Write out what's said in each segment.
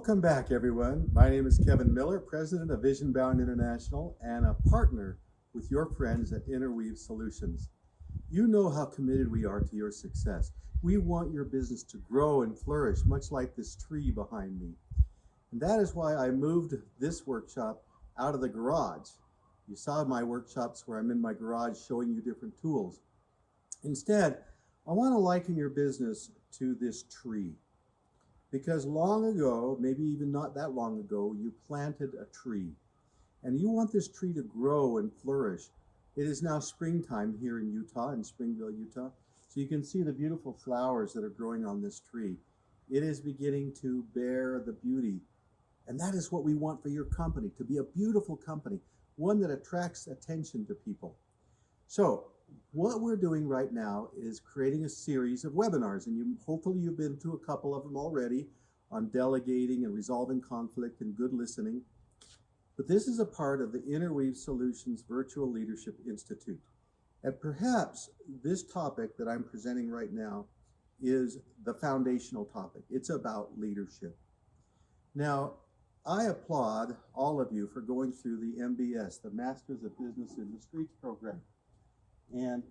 Welcome back, everyone. My name is Kevin Miller, president of Vision Bound International and a partner with your friends at Interweave Solutions. You know how committed we are to your success. We want your business to grow and flourish, much like this tree behind me. And that is why I moved this workshop out of the garage. You saw my workshops where I'm in my garage showing you different tools. Instead, I want to liken your business to this tree. Because long ago, maybe even not that long ago, you planted a tree. And you want this tree to grow and flourish. It is now springtime here in Utah, in Springville, Utah. So you can see the beautiful flowers that are growing on this tree. It is beginning to bear the beauty. And that is what we want for your company, to be a beautiful company, one that attracts attention to people. So what we're doing right now is creating a series of webinars, and hopefully you've been to a couple of them already on delegating and resolving conflict and good listening. But this is a part of the Interweave Solutions Virtual Leadership Institute. And perhaps this topic that I'm presenting right now is the foundational topic. It's about leadership. Now, I applaud all of you for going through the MBS, the Masters of Business in the Streets program. And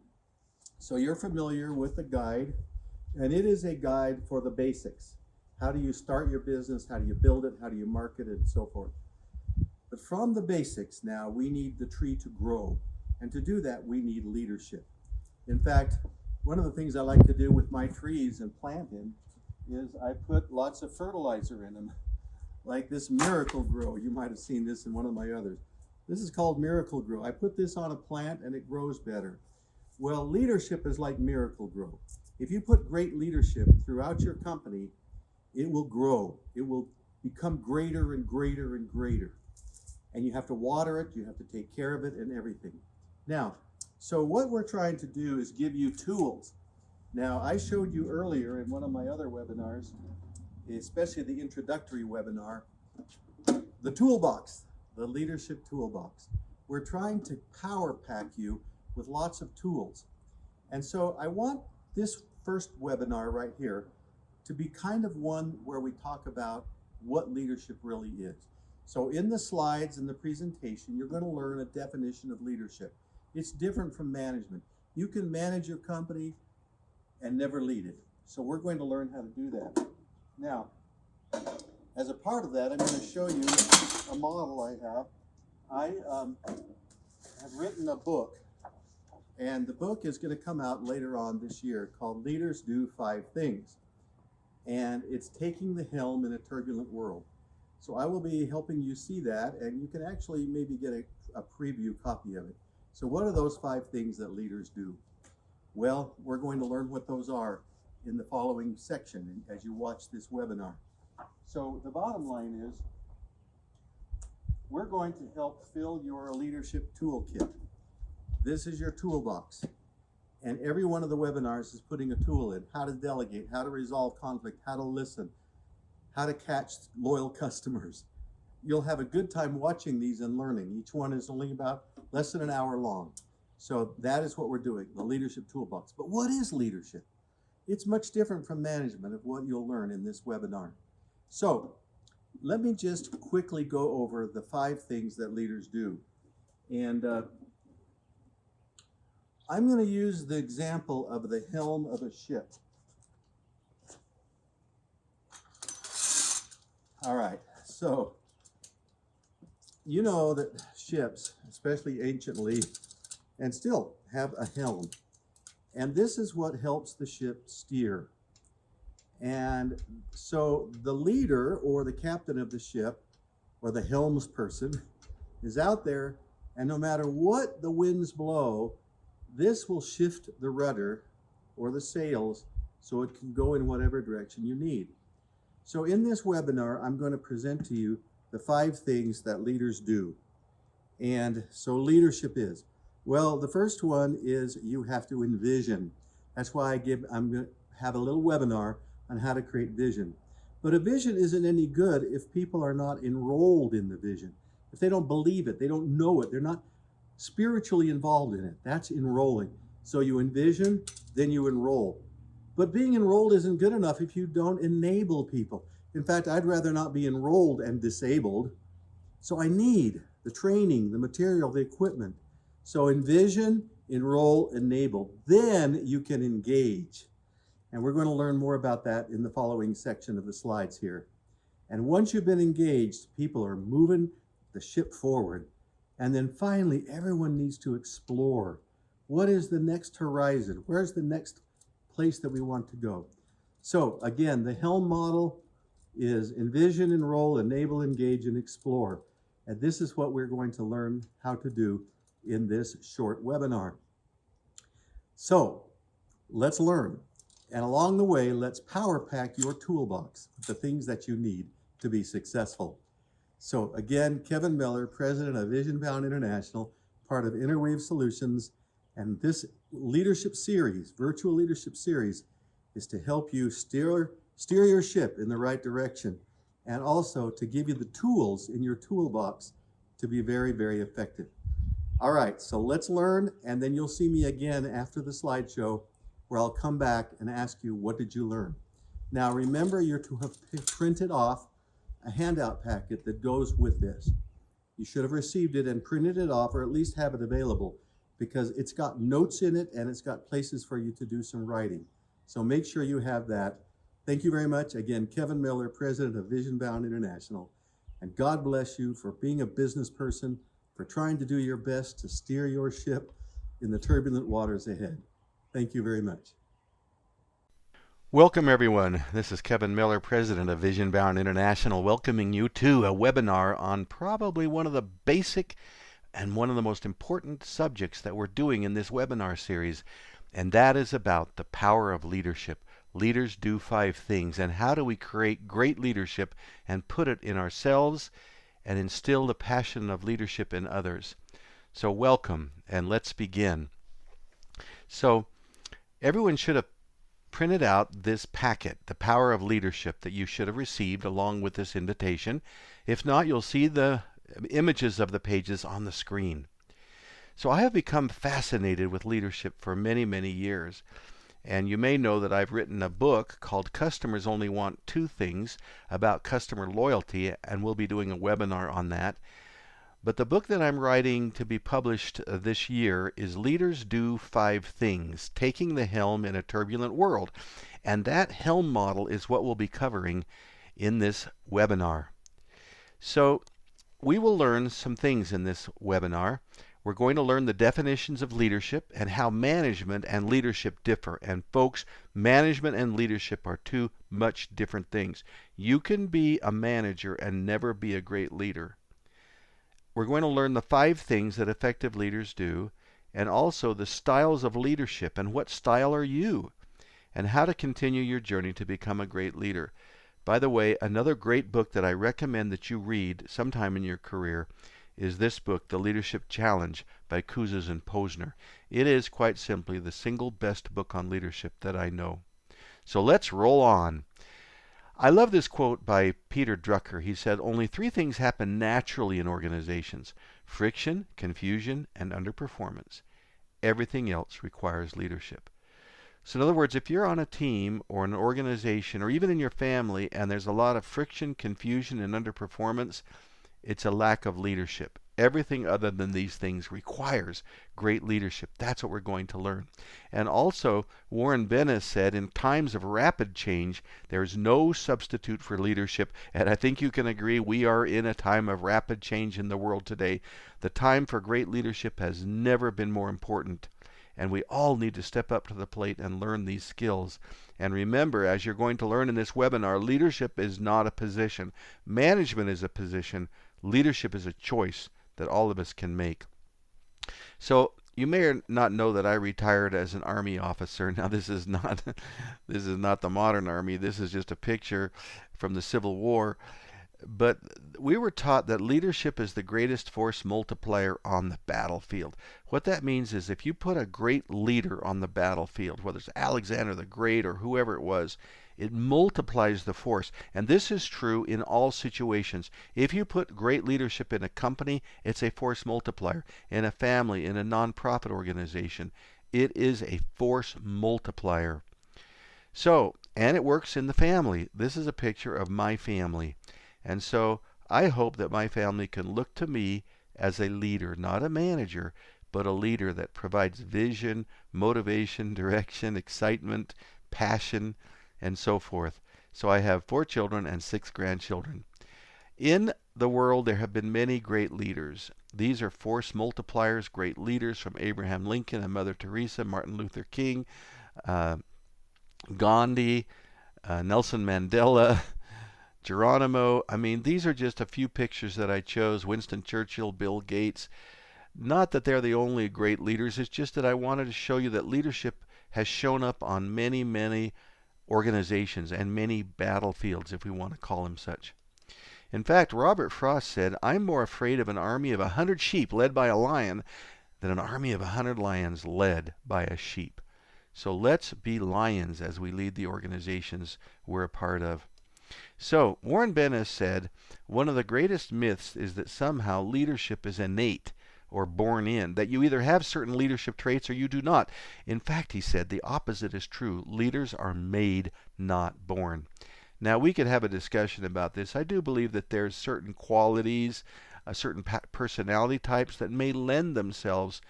so you're familiar with the guide, and it is a guide for the basics. How do you start your business? How do you build it? How do you market it? And so forth. But from the basics now, we need the tree to grow. And to do that, we need leadership. In fact, one of the things I like to do with my trees and planting is I put lots of fertilizer in them, like this Miracle-Gro. You might have seen this in one of my others. This is called Miracle-Gro. I put this on a plant and it grows better. Well, leadership is like Miracle-Gro. If you put great leadership throughout your company, it will grow. It will become greater and greater and greater. And you have to water it, you have to take care of it and everything. Now, so what we're trying to do is give you tools. Now, I showed you earlier in one of my other webinars, especially the introductory webinar, the toolbox, the leadership toolbox. We're trying to power pack you with lots of tools. And so I want this first webinar right here to be kind of one where we talk about what leadership really is. So in the slides and the presentation, you're going to learn a definition of leadership. It's different from management. You can manage your company and never lead it. So we're going to learn how to do that. Now, as a part of that, I'm going to show you a model I have. I have written a book, and the book is going to come out later on this year called Leaders Do 5 Things. And it's taking the helm in a turbulent world. So I will be helping you see that, and you can actually maybe get a preview copy of it. So what are those 5 things that leaders do? Well, we're going to learn what those are in the following section as you watch this webinar. So the bottom line is, we're going to help fill your leadership toolkit. This is your toolbox. And every one of the webinars is putting a tool in: how to delegate, how to resolve conflict, how to listen, how to catch loyal customers. You'll have a good time watching these and learning. Each one is only about less than an hour long. So that is what we're doing, the leadership toolbox. But what is leadership? It's much different from management of what you'll learn in this webinar. So let me just quickly go over the 5 things that leaders do. And I'm going to use the example of the helm of a ship. All right, so you know that ships, especially anciently, and still have a helm. And this is what helps the ship steer. And so the leader or the captain of the ship or the helmsperson is out there, and no matter what the winds blow, this will shift the rudder or the sails so it can go in whatever direction you need. So in this webinar, I'm going to present to you the 5 things that leaders do. And so leadership is, well, the first one is you have to envision. That's why I'm going to have a little webinar on how to create vision. But a vision isn't any good if people are not enrolled in the vision. If they don't believe it, they don't know it, they're not spiritually involved in it. That's enrolling. So you envision, then you enroll. But being enrolled isn't good enough if you don't enable people. In fact, I'd rather not be enrolled and disabled. So I need the training, the material, the equipment. So envision, enroll, enable. Then you can engage. And we're going to learn more about that in the following section of the slides here. And once you've been engaged, people are moving the ship forward. And then finally, everyone needs to explore. What is the next horizon? Where's the next place that we want to go? So again, the Helm model is envision, enroll, enable, engage, and explore. And this is what we're going to learn how to do in this short webinar. So let's learn. And along the way, let's power pack your toolbox with the things that you need to be successful. So again, Kevin Miller, president of Vision Bound International, part of Interweave Solutions. And this leadership series, virtual leadership series, is to help you steer your ship in the right direction, and also to give you the tools in your toolbox to be very, very effective. All right, so let's learn, and then you'll see me again after the slideshow, where I'll come back and ask you, what did you learn? Now remember, you're to have printed off a handout packet that goes with this. You should have received it and printed it off, or at least have it available, because it's got notes in it and it's got places for you to do some writing. So make sure you have that. Thank you very much. Again, Kevin Miller, president of Vision Bound International. And God bless you for being a business person, for trying to do your best to steer your ship in the turbulent waters ahead. Thank you very much. Welcome everyone. This is Kevin Miller, president of Vision Bound International, welcoming you to a webinar on probably one of the basic and one of the most important subjects that we're doing in this webinar series, and that is about the power of leadership. Leaders do 5 things, and how do we create great leadership and put it in ourselves and instill the passion of leadership in others. So welcome, and let's begin. So everyone should have printed out this packet, The Power of Leadership, that you should have received along with this invitation. If not, you'll see the images of the pages on the screen. So I have become fascinated with leadership for many, many years. And you may know that I've written a book called Customers Only Want 2 Things about customer loyalty, and we'll be doing a webinar on that. But the book that I'm writing to be published this year is Leaders Do 5 Things, Taking the Helm in a Turbulent World. And that helm model is what we'll be covering in this webinar. So we will learn some things in this webinar. We're going to learn the definitions of leadership and how management and leadership differ. And folks, management and leadership are 2 much different things. You can be a manager and never be a great leader. We're going to learn the 5 things that effective leaders do, and also the styles of leadership and what style are you, and how to continue your journey to become a great leader. By the way, another great book that I recommend that you read sometime in your career is this book, The Leadership Challenge by Kouzes and Posner. It is quite simply the single best book on leadership that I know. So let's roll on. I love this quote by Peter Drucker. He said, "Only 3 things happen naturally in organizations: friction, confusion, and underperformance. Everything else requires leadership." So in other words, if you're on a team or an organization or even in your family and there's a lot of friction, confusion, and underperformance, it's a lack of leadership. Everything other than these things requires great leadership. That's what we're going to learn. And also, Warren Bennis said, in times of rapid change, there's no substitute for leadership. And I think you can agree we are in a time of rapid change in the world today. The time for great leadership has never been more important. And we all need to step up to the plate and learn these skills. And remember, as you're going to learn in this webinar, leadership is not a position. Management is a position. Leadership is a choice that all of us can make. So you may not know that I retired as an Army officer. Now this is not the modern Army. This is just a picture from the Civil War. But we were taught that leadership is the greatest force multiplier on the battlefield. What that means is if you put a great leader on the battlefield, whether it's Alexander the Great or whoever it was, it multiplies the force. And this is true in all situations. If you put great leadership in a company, it's a force multiplier. In a family, in a nonprofit organization, it is a force multiplier. So, And it works in the family. This is a picture of my family. And so I hope that my family can look to me as a leader, not a manager, but a leader that provides vision, motivation, direction, excitement, passion, and so forth. So I have 4 children and 6 grandchildren. In the world, there have been many great leaders. These are force multipliers, great leaders from Abraham Lincoln and Mother Teresa, Martin Luther King, Gandhi, Nelson Mandela, Geronimo. I mean, these are just a few pictures that I chose. Winston Churchill, Bill Gates. Not that they're the only great leaders. It's just that I wanted to show you that leadership has shown up on many, many organizations and many battlefields, if we want to call them such. In fact, Robert Frost said, "I'm more afraid of an army of 100 sheep led by a lion than an army of 100 lions led by a sheep." So let's be lions as we lead the organizations we're a part of. So Warren Bennis said, one of the greatest myths is that somehow leadership is innate or born in, that you either have certain leadership traits or you do not. In fact, he said, the opposite is true. Leaders are made, not born. Now, we could have a discussion about this. I do believe that there's certain qualities, certain personality types that may lend themselves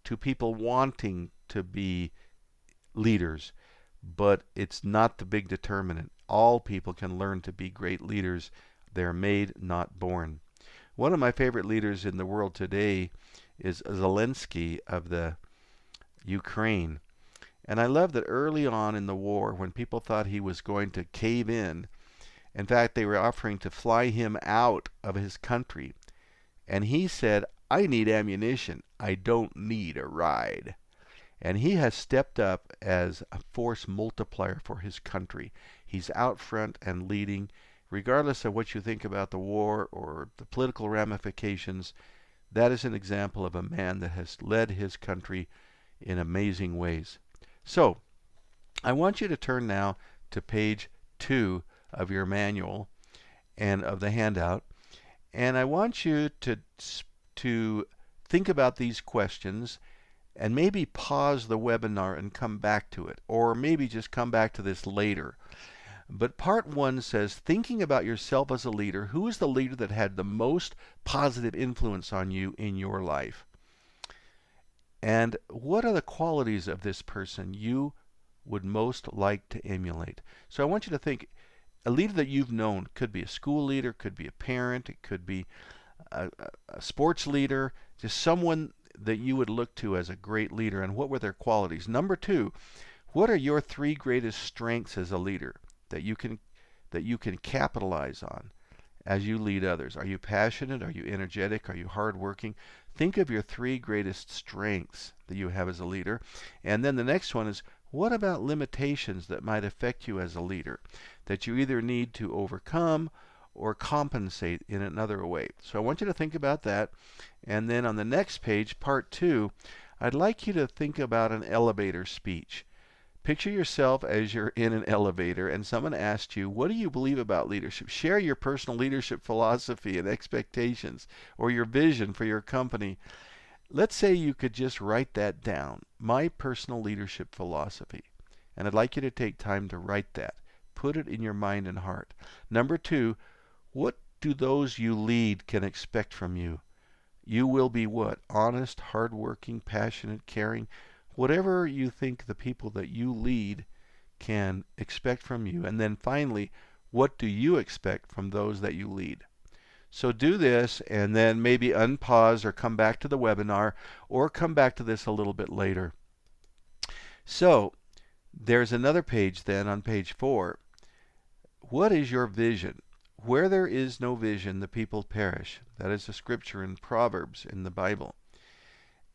to people wanting to be leaders, but it's not the big determinant. All people can learn to be great leaders. They're made, not born. One of my favorite leaders in the world today is Zelensky of the Ukraine. And I love that early on in the war, when people thought he was going to cave in fact, they were offering to fly him out of his country. And he said, "I need ammunition. I don't need a ride." And he has stepped up as a force multiplier for his country. He's out front and leading. Regardless of what you think about the war or the political ramifications, that is an example of a man that has led his country in amazing ways. So, I want you to turn now to page 2 of your manual and of the handout. And I want you to think about these questions and maybe pause the webinar and come back to it, or maybe just come back to this later. But part 1 says, thinking about yourself as a leader, who is the leader that had the most positive influence on you in your life? And what are the qualities of this person you would most like to emulate? So I want you to think, a leader that you've known could be a school leader, could be a parent, it could be a sports leader, just someone that you would look to as a great leader, and what were their qualities? Number 2, what are your 3 greatest strengths as a leader that you can capitalize on as you lead others? Are you passionate? Are you energetic? Are you hardworking? Think of your 3 greatest strengths that you have as a leader. And then the next one is, what about limitations that might affect you as a leader that you either need to overcome or compensate in another way? So I want you to think about that. And then on the next page, part 2, I'd like you to think about an elevator speech. Picture yourself as you're in an elevator and someone asked you, what do you believe about leadership? Share your personal leadership philosophy and expectations or your vision for your company. Let's say you could just write that down, my personal leadership philosophy. And I'd like you to take time to write that. Put it in your mind and heart. Number 2, what do those you lead can expect from you? You will be what? Honest, hardworking, passionate, caring. Whatever you think the people that you lead can expect from you. And then finally, what do you expect from those that you lead? So do this and then maybe unpause or come back to the webinar or come back to this a little bit later. So there's another page then on page 4. What is your vision? Where there is no vision, the people perish. That is a scripture in Proverbs in the Bible.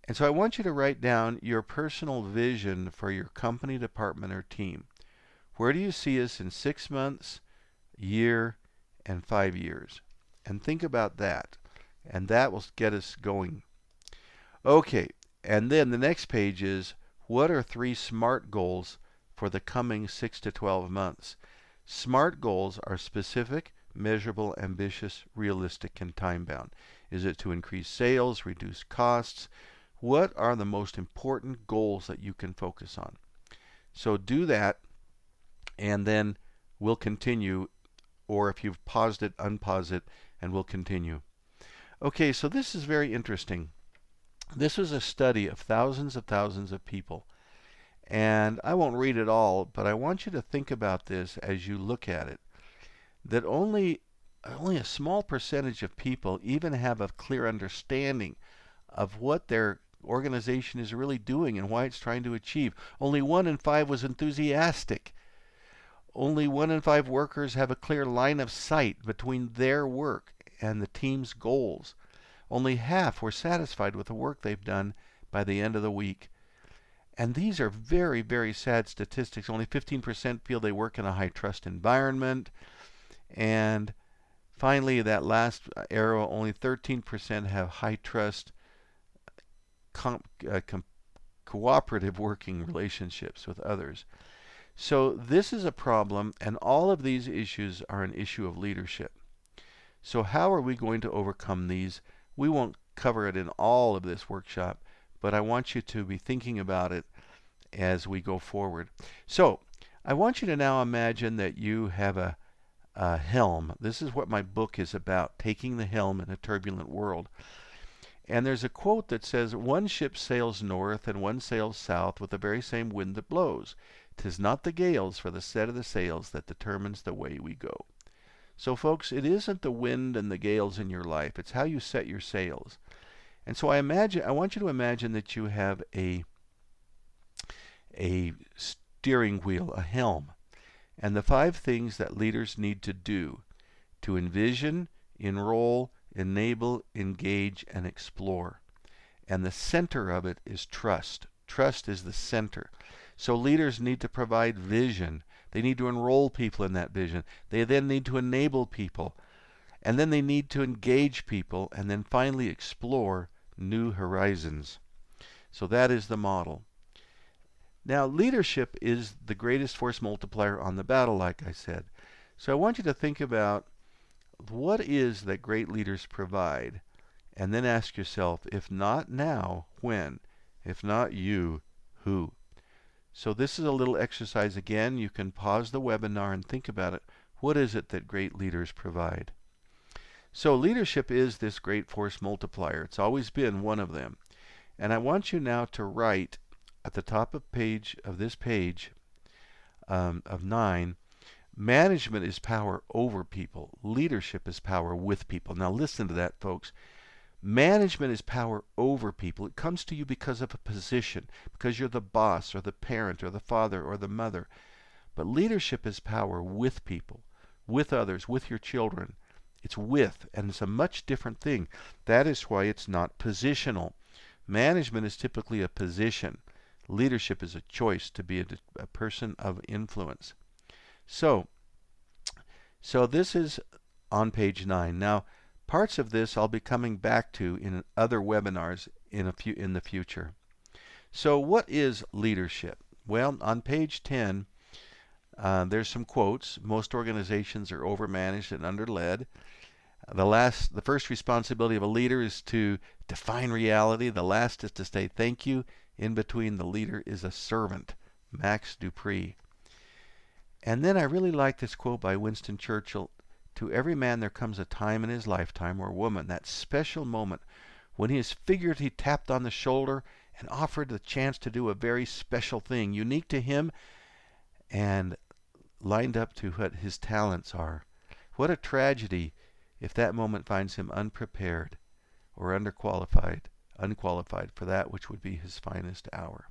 And so I want you to write down your personal vision for your company, department, or team. Where do you see us in 6 months, year, and 5 years? And think about that. And that will get us going. Okay, and then the next page is, what are 3 SMART goals for the coming 6 to 12 months? SMART goals are specific, measurable, ambitious, realistic, and time-bound. Is it to increase sales, reduce costs? What are the most important goals that you can focus on? So do that, and then we'll continue, or if you've paused it, unpause it, and we'll continue. Okay, so this is very interesting. This was a study of thousands of people. And I won't read it all, but I want you to think about this as you look at it. That only a small percentage of people even have a clear understanding of what their organization is really doing and why it's trying to achieve. Only 1 in 5 was enthusiastic. Only 1 in 5 workers have a clear line of sight between their work and the team's goals. Only half were satisfied with the work they've done by the end of the week. And these are very, very sad statistics. Only 15% feel they work in a high trust environment. And finally, that last arrow, only 13% have high trust cooperative working relationships with others. So this is a problem, and all of these issues are an issue of leadership. So how are we going to overcome these? We won't cover it in all of this workshop, but I want you to be thinking about it as we go forward. So I want you to now imagine that you have a helm. This is what my book is about, taking the helm in a turbulent world. And there's a quote that says, "One ship sails north and one sails south with the very same wind that blows. 'Tis not the gales for the set of the sails that determines the way we go." So folks, it isn't the wind and the gales in your life. It's how you set your sails. And so I want you to imagine that you have a steering wheel, a helm, and the 5 things that leaders need to do to envision, enroll, enable, engage, and explore. And the center of it is trust. Trust is the center. So leaders need to provide vision. They need to enroll people in that vision. They then need to enable people. And then they need to engage people, and then finally explore new horizons. So that is the model. Now, leadership is the greatest force multiplier on the battle, like I said. So I want you to think about what is that great leaders provide, and then ask yourself, if not now, when? If not you, who? So this is a little exercise again. You can pause the webinar and think about it. What is it that great leaders provide? So leadership is this great force multiplier. It's always been one of them. And I want you now to write at the top of this page of 9, management is power over people. Leadership is power with people. Now listen to that, folks. Management is power over people. It comes to you because of a position, because you're the boss or the parent or the father or the mother. But leadership is power with people, with others, with your children. It's with, and it's a much different thing. That is why it's not positional. Management is typically a position. Leadership is a choice to be a person of influence. So this is on page 9. Now, parts of this I'll be coming back to in other webinars in the future. So what is leadership? Well, on page 10, there's some quotes. Most organizations are overmanaged and underled. The first responsibility of a leader is to define reality. The last is to say thank you. In between, the leader is a servant. Max Dupree. And then I really like this quote by Winston Churchill. To every man there comes a time in his lifetime, or woman, that special moment when he is figuratively tapped on the shoulder and offered the chance to do a very special thing, unique to him and lined up to what his talents are. What a tragedy if that moment finds him unprepared or unqualified for that which would be his finest hour.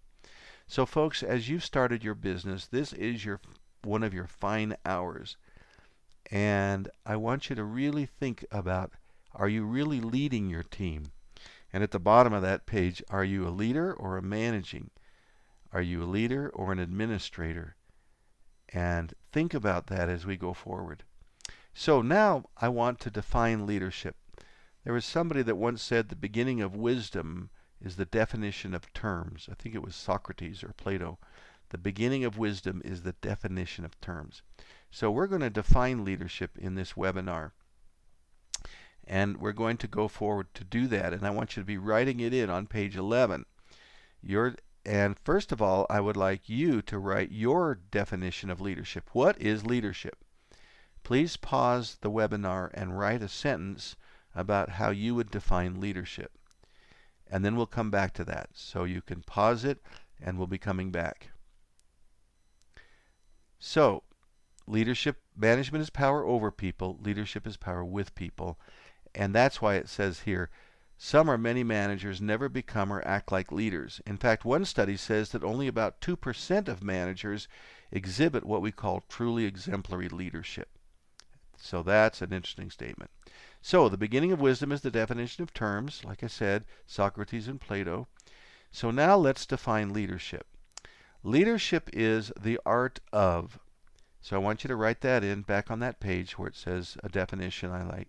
So folks, as you've started your business, this is one of your fine hours. And I want you to really think about, are you really leading your team? And at the bottom of that page, are you a leader or a managing? Are you a leader or an administrator? And think about that as we go forward. So now I want to define leadership. There was somebody that once said the beginning of wisdom is the definition of terms. I think it was Socrates or Plato. The beginning of wisdom is the definition of terms. So we're going to define leadership in this webinar. And we're going to go forward to do that. And I want you to be writing it in on page 11. And first of all, I would like you to write your definition of leadership. What is leadership? Please pause the webinar and write a sentence about how you would define leadership. And then we'll come back to that. So you can pause it and we'll be coming back. So, leadership, management is power over people. Leadership is power with people. And that's why it says here, some or many managers never become or act like leaders. In fact, one study says that only about 2% of managers exhibit what we call truly exemplary leadership. So that's an interesting statement. So the beginning of wisdom is the definition of terms, like I said, Socrates and Plato. So now let's define leadership. Leadership is the art of. So I want you to write that in back on that page where it says a definition I like.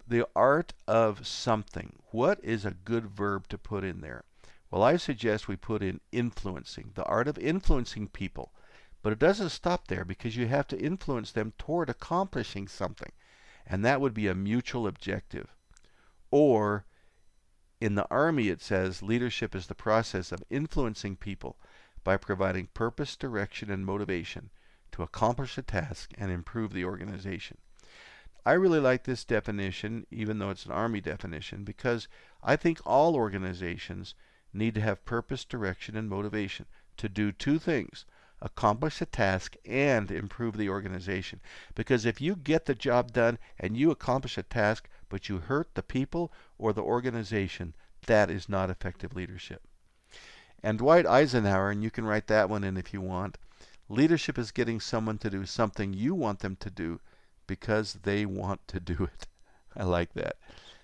The art of something. What is a good verb to put in there? Well, I suggest we put in influencing. The art of influencing people. But it doesn't stop there because you have to influence them toward accomplishing something. And that would be a mutual objective. Or in the Army it says leadership is the process of influencing people by providing purpose, direction, and motivation to accomplish a task and improve the organization. I really like this definition, even though it's an Army definition, because I think all organizations need to have purpose, direction, and motivation to do two things: accomplish a task and improve the organization. Because if you get the job done and you accomplish a task, but you hurt the people or the organization, that is not effective leadership. And Dwight Eisenhower, and you can write that one in if you want, leadership is getting someone to do something you want them to do because they want to do it. I like that.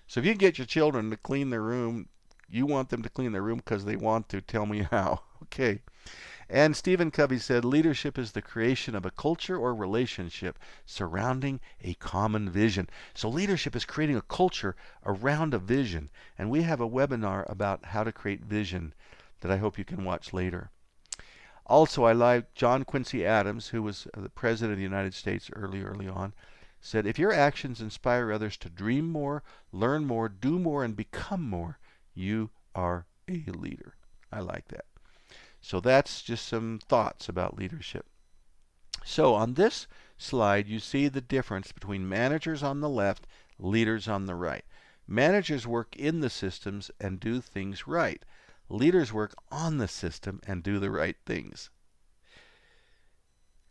So if you can get your children to clean their room, you want them to clean their room because they want to. Tell me how. Okay. And Stephen Covey said, leadership is the creation of a culture or relationship surrounding a common vision. So leadership is creating a culture around a vision. And we have a webinar about how to create vision that I hope you can watch later. Also, I like John Quincy Adams, who was the President of the United States early on, said, if your actions inspire others to dream more, learn more, do more, and become more, you are a leader. I like that. So that's just some thoughts about leadership. So on this slide, you see the difference between managers on the left, leaders on the right. Managers work in the systems and do things right. Leaders work on the system and do the right things.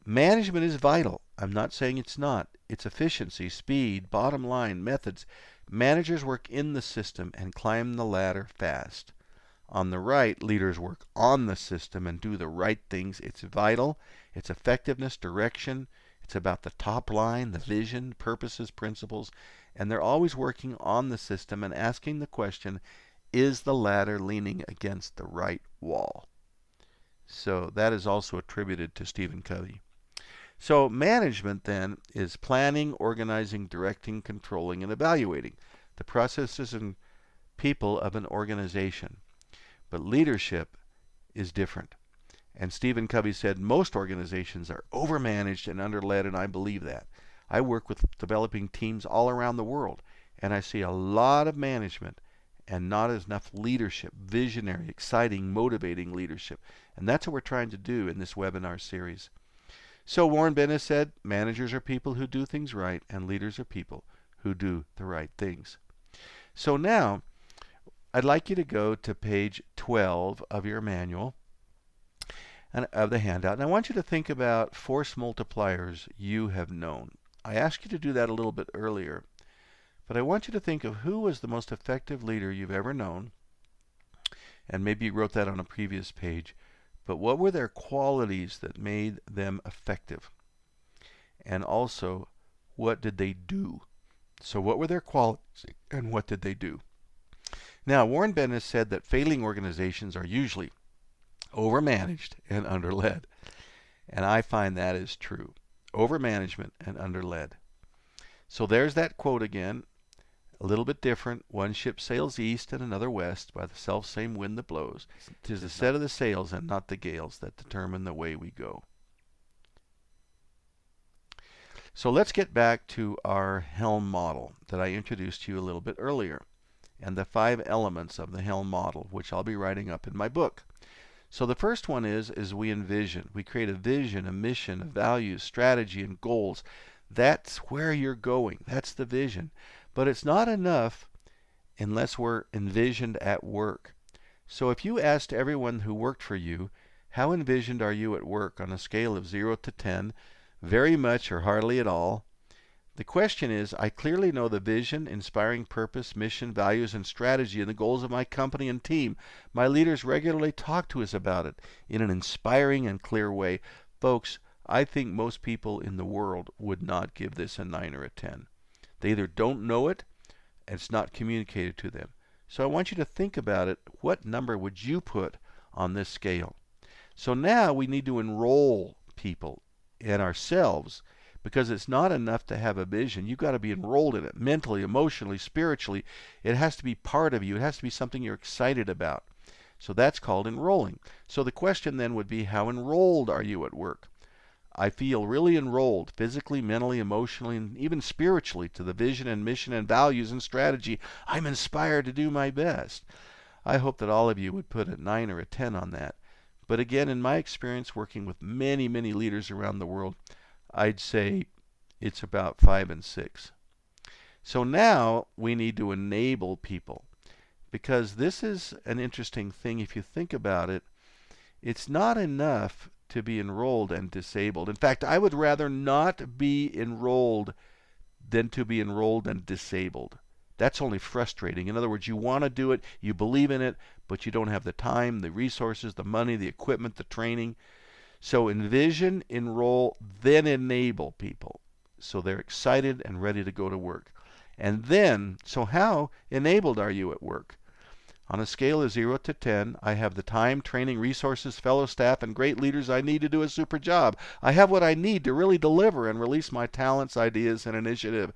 Management is vital. I'm not saying it's not. It's efficiency, speed, bottom line, methods. Managers work in the system and climb the ladder fast. On the right, leaders work on the system and do the right things. It's vital. It's effectiveness, direction. It's about the top line, the vision, purposes, principles. And they're always working on the system and asking the question, is the ladder leaning against the right wall? So that is also attributed to Stephen Covey. So management then is planning, organizing, directing, controlling, and evaluating the processes and people of an organization. But leadership is different. And Stephen Covey said most organizations are overmanaged and underled, and I believe that. I work with developing teams all around the world, and I see a lot of management and not enough leadership, visionary, exciting, motivating leadership. And that's what we're trying to do in this webinar series. So Warren Bennis said, managers are people who do things right, and leaders are people who do the right things. So now, I'd like you to go to page 12 of your manual, and of the handout. And I want you to think about force multipliers you have known. I asked you to do that a little bit earlier, but I want you to think of who was the most effective leader you've ever known, and maybe you wrote that on a previous page, but what were their qualities that made them effective? And also, what did they do? So what were their qualities and what did they do? Now, Warren Bennis said that failing organizations are usually overmanaged and underled. And I find that is true. Overmanagement and underled. So there's that quote again. A little bit different. One ship sails east and another west by the self-same wind that blows. 'Tis the set of the sails and not the gales that determine the way we go. So let's get back to our Helm model that I introduced to you a little bit earlier, and the 5 elements of the Helm model, which I'll be writing up in my book. So the first one is we envision. We create a vision, a mission, a values, strategy, and goals. That's where you're going. That's the vision. But it's not enough unless we're envisioned at work. So if you asked everyone who worked for you, how envisioned are you at work on a scale of 0 to 10, very much or hardly at all? The question is, I clearly know the vision, inspiring purpose, mission, values, and strategy and the goals of my company and team. My leaders regularly talk to us about it in an inspiring and clear way. Folks, I think most people in the world would not give this a 9 or a 10. They either don't know it, and it's not communicated to them. So I want you to think about it. What number would you put on this scale? So now we need to enroll people and ourselves, because it's not enough to have a vision. You've got to be enrolled in it mentally, emotionally, spiritually. It has to be part of you. It has to be something you're excited about. So that's called enrolling. So the question then would be, how enrolled are you at work? I feel really enrolled physically, mentally, emotionally, and even spiritually to the vision and mission and values and strategy. I'm inspired to do my best. I hope that all of you would put a 9 or a 10 on that. But again, in my experience working with many, many leaders around the world, I'd say it's about 5 and 6. So now we need to enable people, because this is an interesting thing. If you think about it, it's not enough to be enrolled and disabled. In fact, I would rather not be enrolled than to be enrolled and disabled. That's only frustrating. In other words, you want to do it, you believe in it, but you don't have the time, the resources, the money, the equipment, the training. So envision, enroll, then enable people so they're excited and ready to go to work. And then, so how enabled are you at work? On a scale of 0 to 10, I have the time, training, resources, fellow staff, and great leaders I need to do a super job. I have what I need to really deliver and release my talents, ideas, and initiative.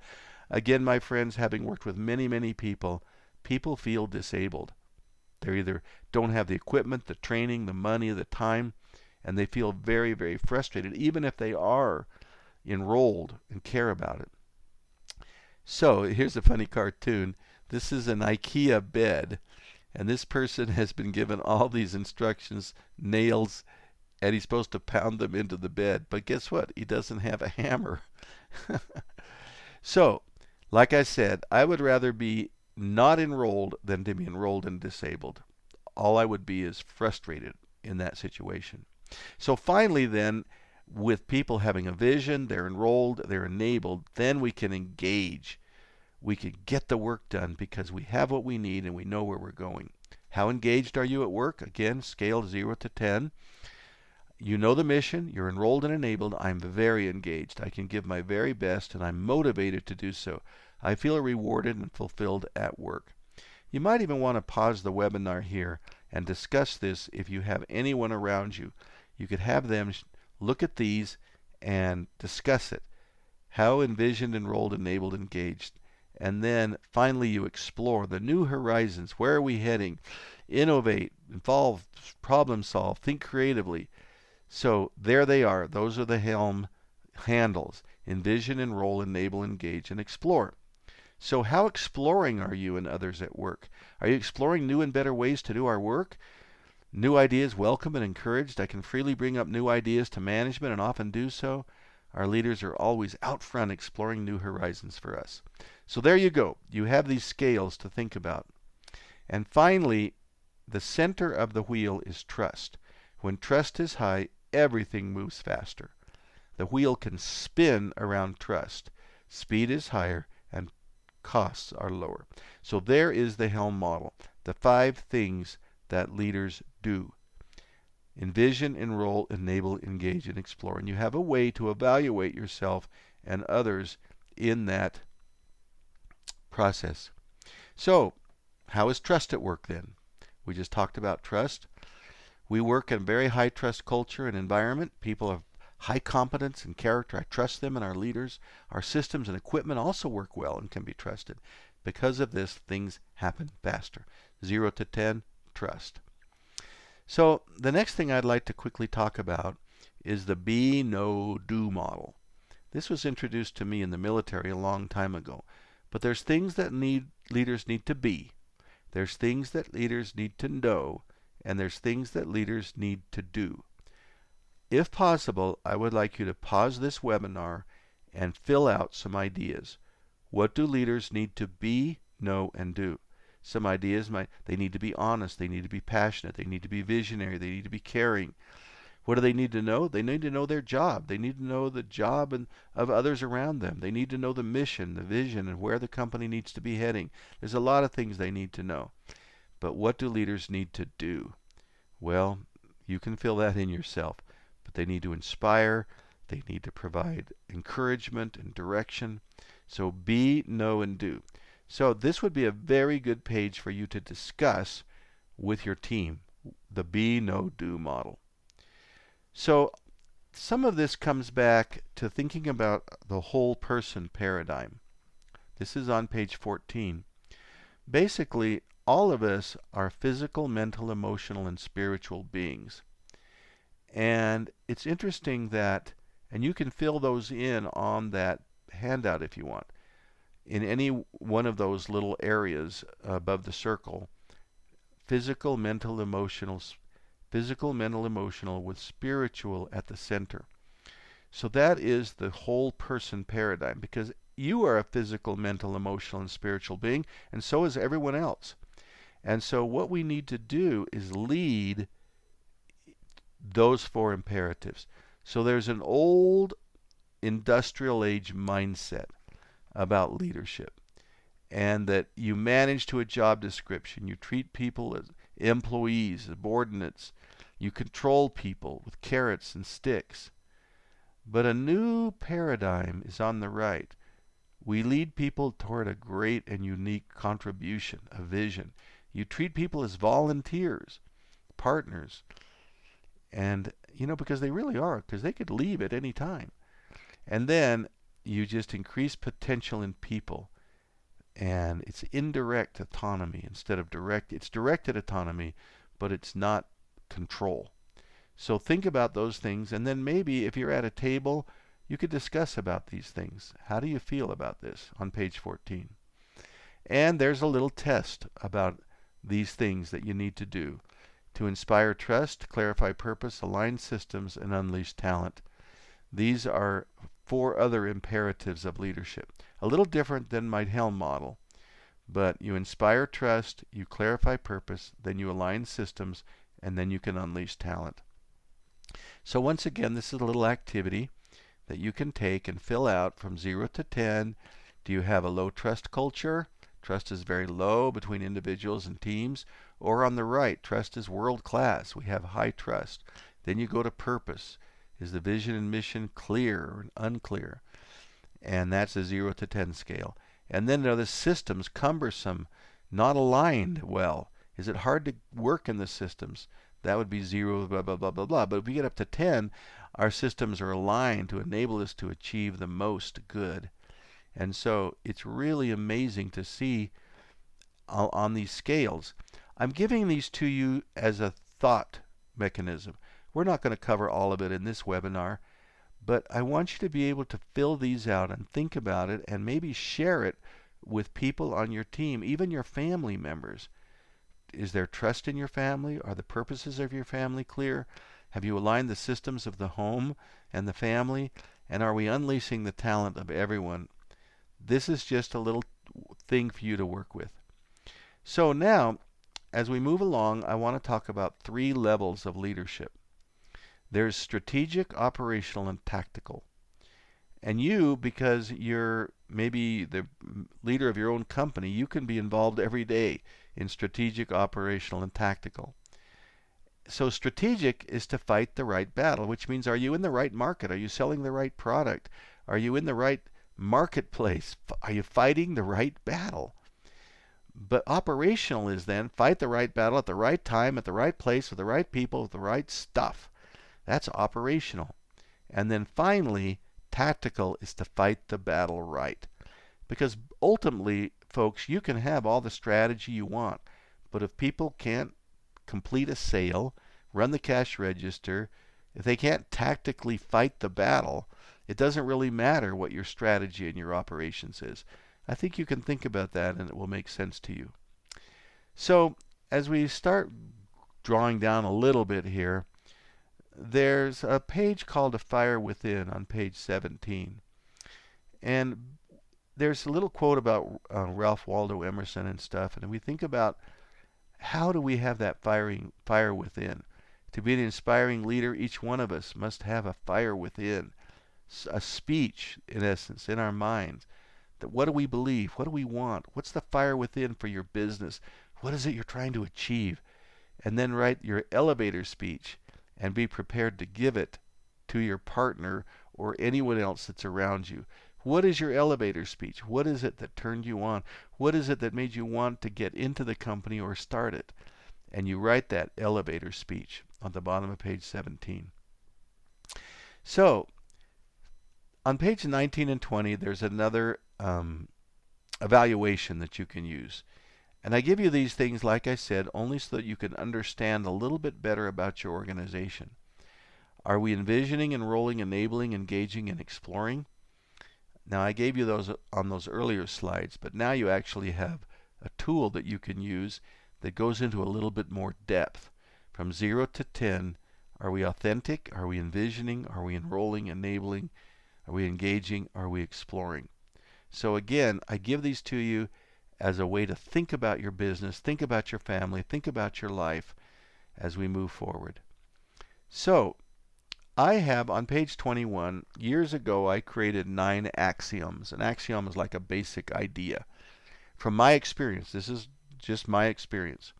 Again, my friends, having worked with many, many people, people feel disabled. They either don't have the equipment, the training, the money, the time, and they feel very, very frustrated, even if they are enrolled and care about it. So here's a funny cartoon. This is an IKEA bed, and this person has been given all these instructions, nails, and he's supposed to pound them into the bed. But guess what? He doesn't have a hammer. So, like I said, I would rather be not enrolled than to be enrolled and disabled. All I would be is frustrated in that situation. So finally then, with people having a vision, they're enrolled, they're enabled, then we can engage. We can get the work done because we have what we need and we know where we're going. How engaged are you at work? Again, scale 0 to 10. You know the mission, you're enrolled and enabled. I'm very engaged. I can give my very best and I'm motivated to do so. I feel rewarded and fulfilled at work. You might even want to pause the webinar here and discuss this if you have anyone around you. You could have them look at these and discuss it. How envisioned, enrolled, enabled, engaged. And then finally you explore the new horizons. Where are we heading? Innovate, involve, problem solve, think creatively. So there they are. Those are the helm handles. Envision, enroll, enable, engage, and explore. So how exploring are you and others at work? Are you exploring new and better ways to do our work? New ideas welcome and encouraged. I can freely bring up new ideas to management and often do so. Our leaders are always out front exploring new horizons for us. So there you go. You have these scales to think about. And finally, the center of the wheel is trust. When trust is high, everything moves faster. The wheel can spin around trust. Speed is higher and costs are lower. So there is the helm model. The 5 things that leaders do. Envision, enroll, enable, engage, and explore. And you have a way to evaluate yourself and others in that process. So, how is trust at work then? We just talked about trust. We work in a very high trust culture and environment. People have high competence and character. I trust them and our leaders. Our systems and equipment also work well and can be trusted. Because of this, things happen faster. 0 to 10, trust. So the next thing I'd like to quickly talk about is the be, know, do model. This was introduced to me in the military a long time ago. But there's things that leaders need to be. There's things that leaders need to know. and there's things that leaders need to do. If possible, I would like you to pause this webinar and fill out some ideas. What do leaders need to be, know, and do? Some ideas they need to be honest, they need to be passionate, they need to be visionary, they need to be caring. What do they need to know? They need to know their job. They need to know the job of others around them. They need to know the mission, the vision, and where the company needs to be heading. There's a lot of things they need to know. But what do leaders need to do? Well, you can fill that in yourself. But they need to inspire. They need to provide encouragement and direction. So be, know, and do. So this would be a very good page for you to discuss with your team, the be, know, do model. So some of this comes back to thinking about the whole person paradigm. This is on page 14. Basically, all of us are physical, mental, emotional, and spiritual beings. And it's interesting that, and you can fill those in on that handout if you want, in any one of those little areas above the circle, physical, mental, emotional, with spiritual at the center. So that is the whole person paradigm, because you are a physical, mental, emotional, and spiritual being, and so is everyone else. And so what we need to do is lead those four imperatives. So there's an old industrial age mindset about leadership, and that you manage to a job description. You treat people as employees, subordinates. You control people with carrots and sticks. But a new paradigm is on the right. We lead people toward a great and unique contribution, a vision. You treat people as volunteers, partners, and because they really are, because they could leave at any time. And then you just increase potential in people, and it's indirect autonomy instead of direct. It's directed autonomy, but it's not control. So think about those things, and then maybe if you're at a table, you could discuss about these things. How do you feel about this on page 14? And there's a little test about these things that you need to do to inspire trust, clarify purpose, align systems, and unleash talent. These are 4 other imperatives of leadership. A little different than my Helm model, but you inspire trust, you clarify purpose, then you align systems, and then you can unleash talent. So once again, this is a little activity that you can take and fill out from 0 to 10. Do you have a low trust culture? Trust is very low between individuals and teams. Or on the right, trust is world class. We have high trust. Then you go to purpose. Is the vision and mission clear or unclear? And that's a 0 to 10 scale. And then are the systems cumbersome, not aligned well? Is it hard to work in the systems? That would be 0, blah, blah, blah, blah, blah. But if we get up to 10, our systems are aligned to enable us to achieve the most good. And so it's really amazing to see on these scales. I'm giving these to you as a thought mechanism. We're not going to cover all of it in this webinar, but I want you to be able to fill these out and think about it and maybe share it with people on your team, even your family members. Is there trust in your family? Are the purposes of your family clear? Have you aligned the systems of the home and the family? And are we unleashing the talent of everyone? This is just a little thing for you to work with. So now, as we move along, I want to talk about 3 levels of leadership. There's strategic, operational, and tactical. And you, because you're maybe the leader of your own company, you can be involved every day in strategic, operational, and tactical. So strategic is to fight the right battle, which means, are you in the right market? Are you selling the right product? Are you in the right marketplace? Are you fighting the right battle? But operational is then fight the right battle at the right time, at the right place, with the right people, with the right stuff. That's operational. And then finally, tactical is to fight the battle right. Because ultimately, folks, you can have all the strategy you want, but if people can't complete a sale, run the cash register, if they can't tactically fight the battle, it doesn't really matter what your strategy and your operations is. I think you can think about that and it will make sense to you. So as we start drawing down a little bit here, there's a page called A Fire Within on page 17. And there's a little quote about Ralph Waldo Emerson and stuff, and we think about how do we have that fire within. To be an inspiring leader, each one of us must have a fire within, a speech, in essence, in our minds. That what do we believe? What do we want? What's the fire within for your business? What is it you're trying to achieve? And then write your elevator speech and be prepared to give it to your partner or anyone else that's around you. What is your elevator speech? What is it that turned you on? What is it that made you want to get into the company or start it? And you write that elevator speech on the bottom of page 17. So, on page 19 and 20, there's another evaluation that you can use. And I give you these things, like I said, only so that you can understand a little bit better about your organization. Are we envisioning, enrolling, enabling, engaging, and exploring? Now, I gave you those on those earlier slides, but now you actually have a tool that you can use that goes into a little bit more depth. From 0 to 10, are we authentic? Are we envisioning? Are we enrolling, enabling? Are we engaging? Are we exploring? So again, I give these to you as a way to think about your business, think about your family, think about your life as we move forward. So, I have on page 21, years ago I created 9 axioms. An axiom is like a basic idea. From my experience, this is just my experience.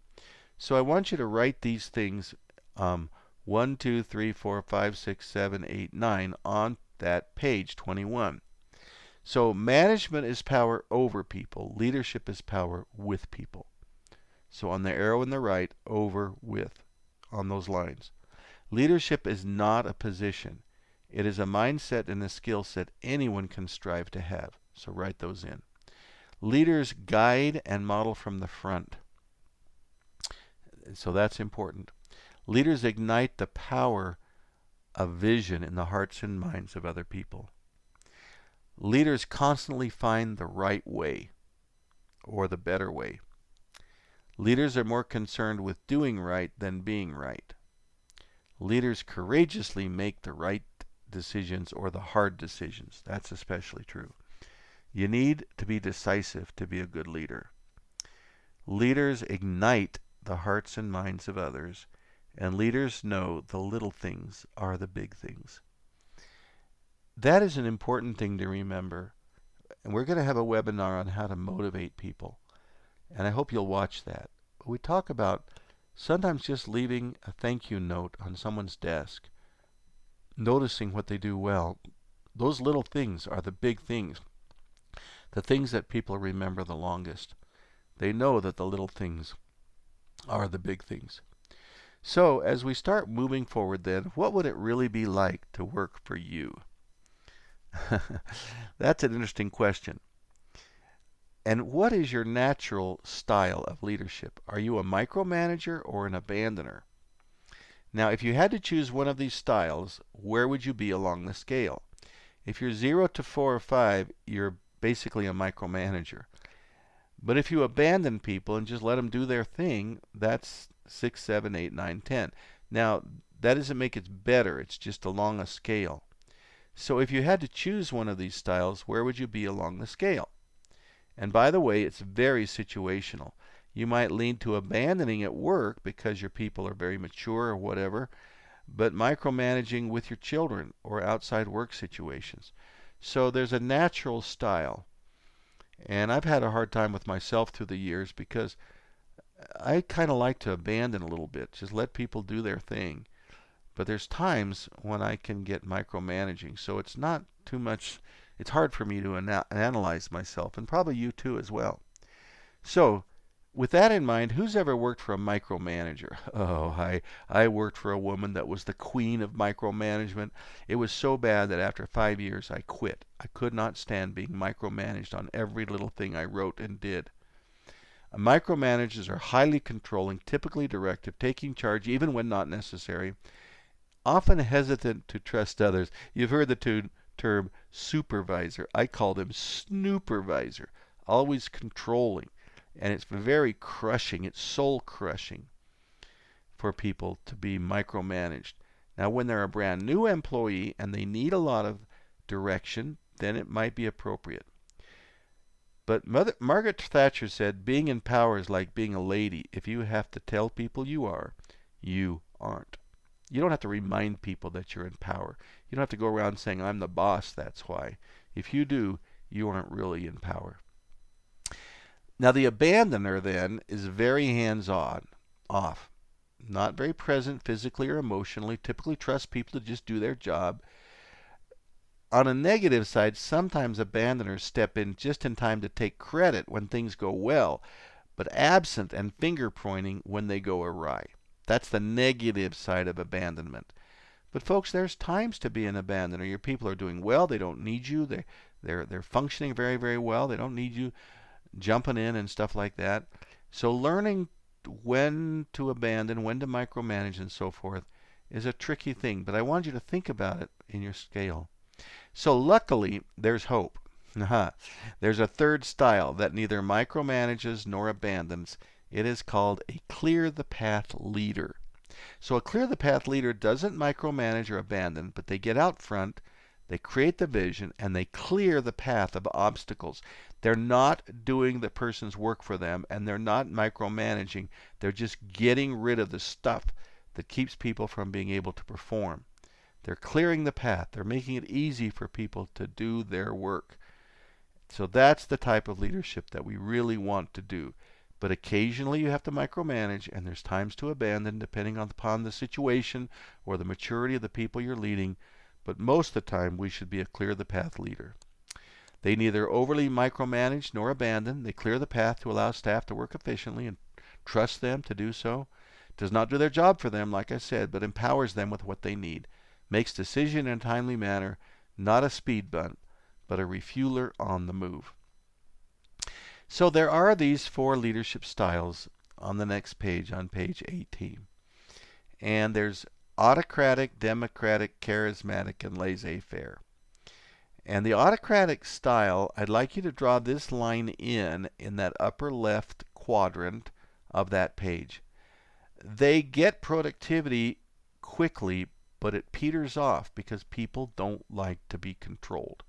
So I want you to write these things 1, 2, 3, 4, 5, 6, 7, 8, 9 on that page 21. So management is power over people. Leadership is power with people. So on the arrow on the right, over, with, on those lines. Leadership is not a position. It is a mindset and a skill set anyone can strive to have. So write those in. Leaders guide and model from the front. So that's important. Leaders ignite the power of vision in the hearts and minds of other people. Leaders constantly find the right way or the better way. Leaders are more concerned with doing right than being right. Leaders courageously make the right decisions or the hard decisions. That's especially true. You need to be decisive to be a good leader. Leaders ignite the hearts and minds of others, and leaders know the little things are the big things. That is an important thing to remember. And we're going to have a webinar on how to motivate people. And I hope you'll watch that. We talk about sometimes just leaving a thank you note on someone's desk, noticing what they do well. Those little things are the big things, the things that people remember the longest. They know that the little things are the big things. So as we start moving forward then, what would it really be like to work for you? That's an interesting question. And what is your natural style of leadership? Are you a micromanager or an abandoner? Now, if you had to choose one of these styles, where would you be along the scale? If you're 0 to 4 or 5, you're basically a micromanager. But if you abandon people and just let them do their thing, that's 6, 7, 8, 9, 10. Now, that doesn't make it better. It's just along a scale. So if you had to choose one of these styles, where would you be along the scale? And by the way, it's very situational. You might lean to abandoning at work because your people are very mature or whatever, but micromanaging with your children or outside work situations. So there's a natural style. And I've had a hard time with myself through the years because I kind of like to abandon a little bit, just let people do their thing. But there's times when I can get micromanaging, so it's not too much. It's hard for me to analyze myself, and probably you too as well. So, with that in mind, who's ever worked for a micromanager? Oh, I worked for a woman that was the queen of micromanagement. It was so bad that after 5 years I quit. I could not stand being micromanaged on every little thing I wrote and did. Micromanagers are highly controlling, typically directive, taking charge even when not necessary, often hesitant to trust others. You've heard the term supervisor. I call them snoopervisor, always controlling. And it's very crushing. It's soul crushing. for people to be micromanaged. Now, when they're a brand new employee and they need a lot of direction, then it might be appropriate. But Margaret Thatcher said, being in power is like being a lady. If you have to tell people you are, you aren't. You don't have to remind people that you're in power. You don't have to go around saying, I'm the boss, that's why. If you do, you aren't really in power. Now, the abandoner then is very hands-on, off. Not very present physically or emotionally, typically trusts people to just do their job. On a negative side, sometimes abandoners step in just in time to take credit when things go well, but absent and finger pointing when they go awry. That's the negative side of abandonment. But folks, there's times to be an abandoner. Your people are doing well. They don't need you. They're functioning very, very well. They don't need you jumping in and stuff like that. So learning when to abandon, when to micromanage, and so forth is a tricky thing. But I want you to think about it in your scale. So luckily, there's hope. There's a third style that neither micromanages nor abandons. It is called a clear-the-path leader. So a clear-the-path leader doesn't micromanage or abandon, but they get out front, they create the vision, and they clear the path of obstacles. They're not doing the person's work for them, and they're not micromanaging. They're just getting rid of the stuff that keeps people from being able to perform. They're clearing the path. They're making it easy for people to do their work. So that's the type of leadership that we really want to do. But occasionally you have to micromanage, and there's times to abandon depending upon the situation or the maturity of the people you're leading. But most of the time we should be a clear-the-path leader. They neither overly micromanage nor abandon. They clear the path to allow staff to work efficiently and trust them to do so. Does not do their job for them, like I said, but empowers them with what they need. Makes decision in a timely manner, not a speed bump, but a refueler on the move. So there are these 4 leadership styles on the next page, on page 18. And there's autocratic, democratic, charismatic, and laissez-faire. And the autocratic style, I'd like you to draw this line in that upper left quadrant of that page. They get productivity quickly, but it peters off because people don't like to be controlled.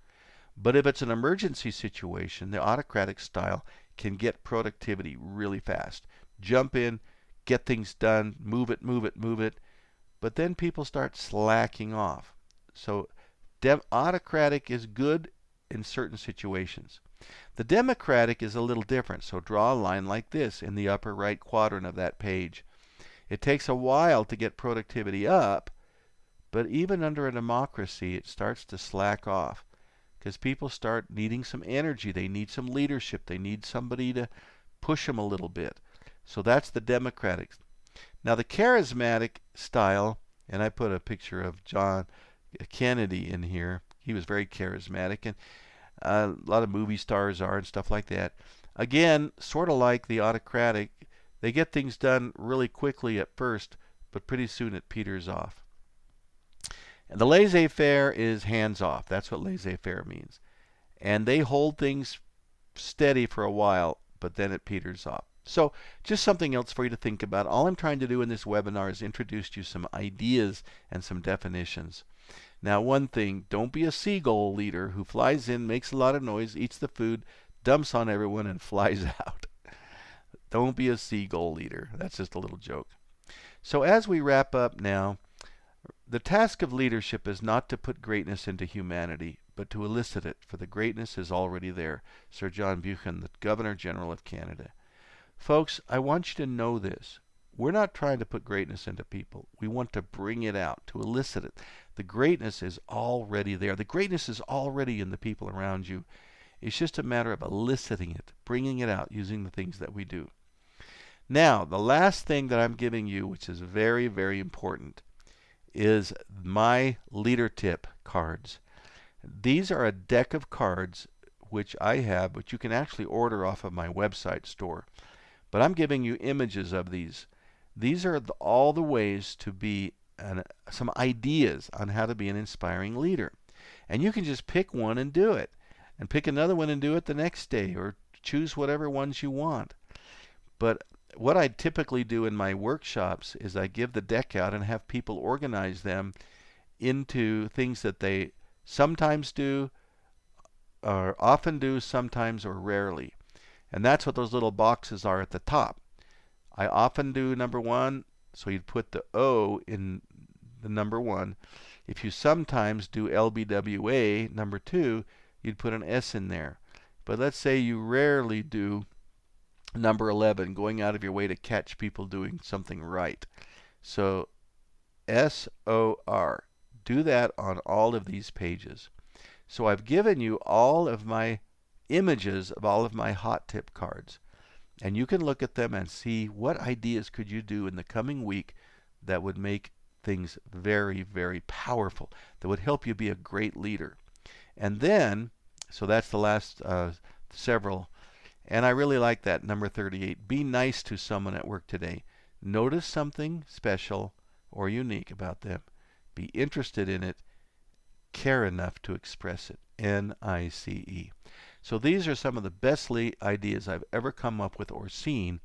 But if it's an emergency situation, the autocratic style can get productivity really fast. Jump in, get things done, move it, move it, move it. But then people start slacking off. So autocratic is good in certain situations. The democratic is a little different. So draw a line like this in the upper right quadrant of that page. It takes a while to get productivity up, but even under a democracy, it starts to slack off because people start needing some energy. They need some leadership. They need somebody to push them a little bit. So that's the democratic. Now the charismatic style, and I put a picture of John Kennedy in here. He was very charismatic, and a lot of movie stars are and stuff like that. Again, sort of like the autocratic, they get things done really quickly at first, but pretty soon it peters off. And the laissez-faire is hands-off. That's what laissez-faire means. And they hold things steady for a while, but then it peters off. So just something else for you to think about. All I'm trying to do in this webinar is introduce you some ideas and some definitions. Now, one thing, don't be a seagull leader who flies in, makes a lot of noise, eats the food, dumps on everyone, and flies out. Don't be a seagull leader. That's just a little joke. So as we wrap up now, the task of leadership is not to put greatness into humanity, but to elicit it, for the greatness is already there. Sir John Buchan, the Governor General of Canada. Folks, I want you to know this. We're not trying to put greatness into people. We want to bring it out, to elicit it. The greatness is already there. The greatness is already in the people around you. It's just a matter of eliciting it, bringing it out, using the things that we do. Now, the last thing that I'm giving you, which is very, very important, is my leader tip cards. These are a deck of cards which I have, which you can actually order off of my website store. But I'm giving you images of these. These are all the ways to be some ideas on how to be an inspiring leader. And you can just pick one and do it, and pick another one and do it the next day, or choose whatever ones you want. But what I typically do in my workshops is I give the deck out and have people organize them into things that they sometimes do, or often do, sometimes, or rarely. And that's what those little boxes are at the top. I often do number one, so you'd put the O in the number one. If you sometimes do LBWA, number two, you'd put an S in there. But let's say you rarely do number 11, going out of your way to catch people doing something right. So SOR. Do that on all of these pages. So I've given you all of my images of all of my hot tip cards. And you can look at them and see what ideas could you do in the coming week that would make things very, very powerful, that would help you be a great leader. And then, so that's the last several. And I really like that, number 38. Be nice to someone at work today. Notice something special or unique about them. Be interested in it. Care enough to express it. NICE. So these are some of the best ideas I've ever come up with or seen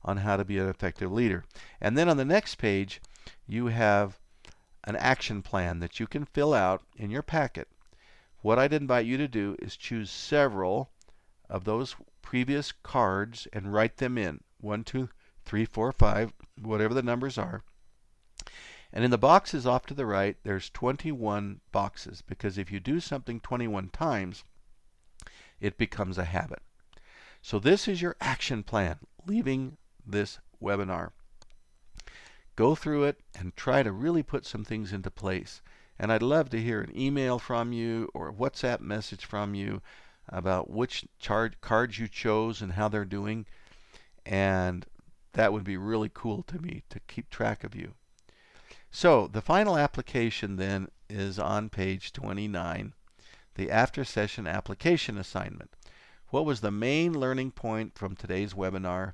on how to be an effective leader. And then on the next page, you have an action plan that you can fill out in your packet. What I'd invite you to do is choose several of those previous cards and write them in. 1, 2, 3, 4, 5, whatever the numbers are. And in the boxes off to the right, there's 21 boxes, because if you do something 21 times, it becomes a habit. So this is your action plan leaving this webinar. Go through it and try to really put some things into place. And I'd love to hear an email from you or a WhatsApp message from you about which cards you chose and how they're doing. And that would be really cool to me to keep track of you. So the final application then is on page 29, the after session application assignment. What was the main learning point from today's webinar?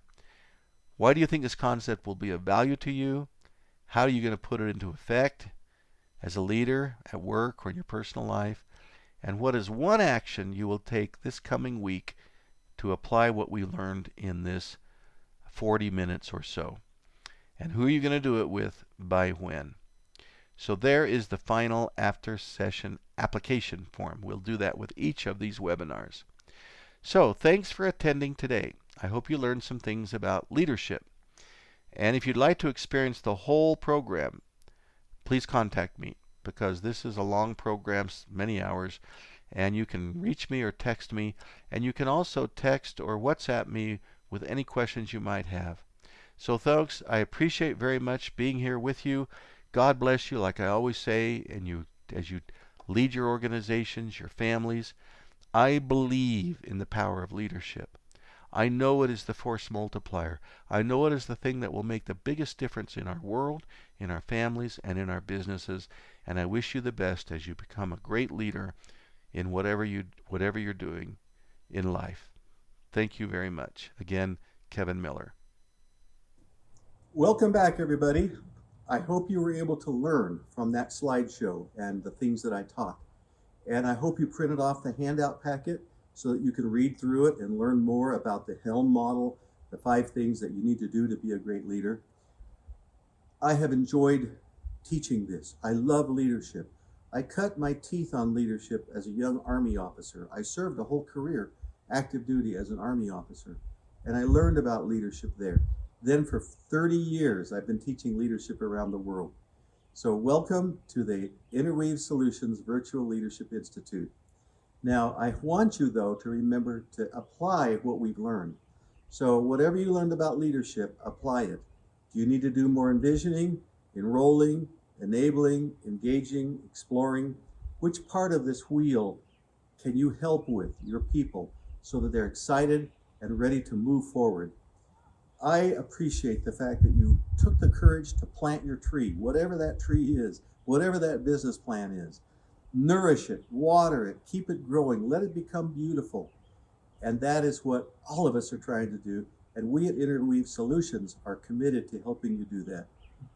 Why do you think this concept will be of value to you? How are you going to put it into effect as a leader at work or in your personal life? And what is one action you will take this coming week to apply what we learned in this 40 minutes or so? And who are you going to do it with by when? So there is the final after session application form. We'll do that with each of these webinars. So thanks for attending today. I hope you learned some things about leadership. And if you'd like to experience the whole program, please contact me, because this is a long program, many hours, and you can reach me or text me, and you can also text or WhatsApp me with any questions you might have. So folks, I appreciate very much being here with you. God bless you, like I always say, and as you lead your organizations, your families. I believe in the power of leadership. I know it is the force multiplier. I know it is the thing that will make the biggest difference in our world, in our families, and in our businesses. And I wish you the best as you become a great leader in whatever you're doing in life. Thank you very much. Again, Kevin Miller. Welcome back, everybody. I hope you were able to learn from that slideshow and the things that I taught. And I hope you printed off the handout packet so that you can read through it and learn more about the Helm model, the 5 things that you need to do to be a great leader. I have enjoyed teaching this. I love leadership. I cut my teeth on leadership as a young Army officer. I served a whole career, active duty, as an Army officer. And I learned about leadership there. Then for 30 years, I've been teaching leadership around the world. So welcome to the Interweave Solutions Virtual Leadership Institute. Now, I want you, though, to remember to apply what we've learned. So whatever you learned about leadership, apply it. Do you need to do more envisioning, enrolling, enabling, engaging, exploring? Which part of this wheel can you help with your people so that they're excited and ready to move forward? I appreciate the fact that you took the courage to plant your tree, whatever that tree is, whatever that business plan is. Nourish it, water it, keep it growing, let it become beautiful. And that is what all of us are trying to do. And we at Interweave Solutions are committed to helping you do that.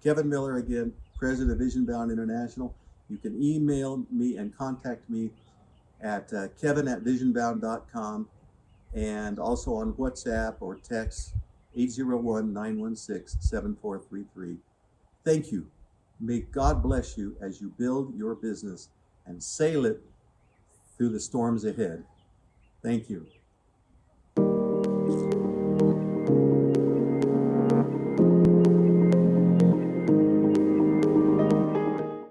Kevin Miller, again, President of Vision Bound International. You can email me and contact me at kevin@visionbound.com, and also on WhatsApp or text 801-916-7433. Thank you. May God bless you as you build your business and sail it through the storms ahead. Thank you.